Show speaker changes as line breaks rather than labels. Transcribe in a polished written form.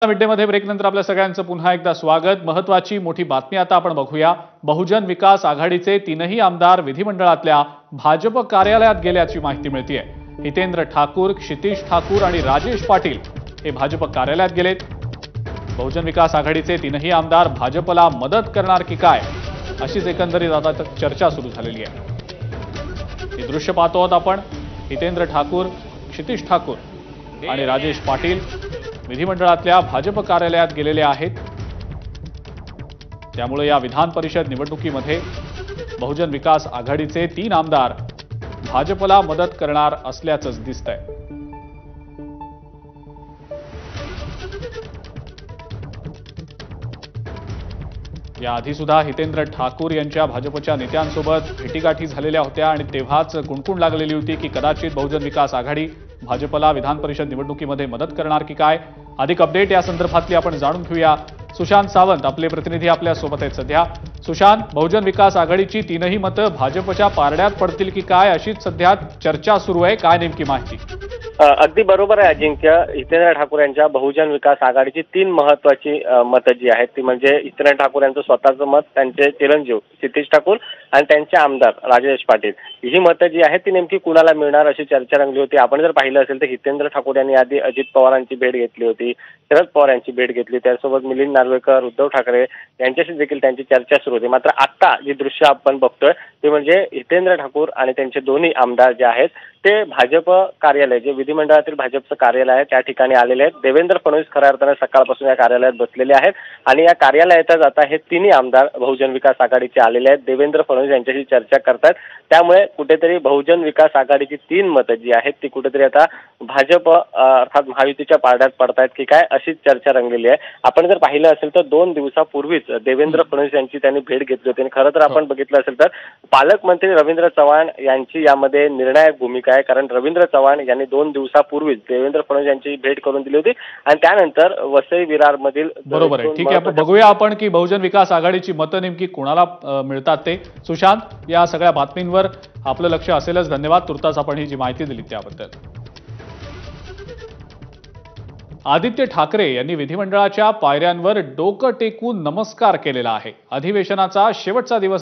Mid day मध्ये break नंतर आपल्या सगळ्यांचं पुन्हा एकदा स्वागत। महत्त्वाची मोठी बातमी आता आपण बघूया। बहुजन विकास आघाडीचे तीनही आमदार विधिमंडळातल्या भाजप कार्यालयात गेल्याची माहिती मिळतेय। हितेंद्र ठाकूर, क्षितिज ठाकूर आणि राजेश पाटील हे भाजप कार्यालयात गेलेत। बहुजन विकास आघाडीचे तीनही आमदार भाजपला मदत करणार की काय अशीच एकंदरीत आता चर्चा सुरू झालेली आहे। हे दृश्य पाहतो आहोत आपण। हितेंद्र ठाकूर, क्षितिज ठाकूर आणि राजेश पाटील विधिमंडळातल्या भाजप कार्यालयात गेलेले आहेत। त्यामुळे या विधान परिषद निवडणुकीमध्ये बहुजन विकास आघाडीचे 3 आमदार भाजपला मदत करणार असल्याचंच दिसतंय। याआधी सुद्धा हितेंद्र ठाकूर यांच्या भाजपच्या नेत्यांसोबत भेटीगाठी झालेल्या होत्या आणि तेव्हाच कुणकुण लागलेली होती की कदाचित बहुजन विकास आघाडी भाजपला विधान परिषद निवडणुकीमध्ये मदत करणार की काय। अधिक अपडेट या संदर्भातली आपण जाणून घेऊया। सुशांत सावंत आपले प्रतिनिधी आपल्या सोबत आहेत सध्या। सुशांत, बहुजन विकास आघाडीची तीनही मतं भाजपच्या पारड्यात पडतील की काय अशीच सध्या चर्चा सुरू आहे, काय नेमकी माहिती?
अगदी बरोबर आहे अजिंक्य। हितेंद्र ठाकूर यांच्या बहुजन विकास आघाडीची 3 महत्वाची मतं जी आहेत ती म्हणजे हितेंद्र ठाकूर यांचं स्वतःचं मत, त्यांचे चिरंजीव क्षितिज ठाकूर आणि त्यांचे आमदार राजेश पाटील, ही मतं जी आहेत ती नेमकी कुणाला मिळणार अशी चर्चा रंगली होती। आपण जर पाहिलं असेल तर हितेंद्र ठाकूर यांनी आधी अजित पवारांची भेट घेतली होती, शरद पवार यांची भेट घेतली, त्यासोबत मिलिंद नार्वेकर, उद्धव ठाकरे यांच्याशी देखील त्यांची चर्चा सुरू होती। मात्र आता जी दृश्य आपण बघतोय ते म्हणजे हितेंद्र ठाकूर आणि त्यांचे दोन्ही आमदार जे आहेत ते भाजप कार्यालय, जे विधिमंडळातील भाजपचं कार्यालय आहे त्या ठिकाणी आलेले आहेत। देवेंद्र फडणवीस खऱ्या अर्थाने सकाळपासून या कार्यालयात बसलेले आहेत आणि या कार्यालयातच आता हे तिन्ही आमदार बहुजन विकास आघाडीचे आलेले आहेत। देवेंद्र फडणवीस यांच्याशी चर्चा करतात, त्यामुळे कुठेतरी बहुजन विकास आघाडीची 3 मतं जी आहेत ती कुठेतरी आता भाजप अर्थात महायुतीच्या पारड्यात पडतायत की काय अशीच चर्चा रंगलेली आहे। आपण जर पाहिलं असेल तर 2 दिवसापूर्वीच देवेंद्र फडणवीस यांची त्यांनी भेट घेतली होती आणि खरं तर आपण बघितलं असेल तर पालकमंत्री रवींद्र चव्हाण यांची यामध्ये निर्णायक भूमिका आहे, कारण रवींद्र चव्हाण यांनी 2 दिवसापूर्वीच देवेंद्र फडणवीस यांची भेट करून दिली होती आणि त्यानंतर वसई विरार मधील
बरोबर आहे। ठीक आहे, बघूया आपण की बहुजन विकास आघाडीची मतं नेमकी कोणाला मिळतात ते। सुशांत, या सगळ्या बातमींवर आपलं लक्ष असेलच। धन्यवाद तुर्तास आपण ही जी माहिती दिली त्याबद्दल। आदित्य ठाकरे यांनी विधिमंडळाच्या पायऱ्यांवर डोकं टेकून नमस्कार केलेला आहे। अधिवेशनाचा शेवटचा दिवस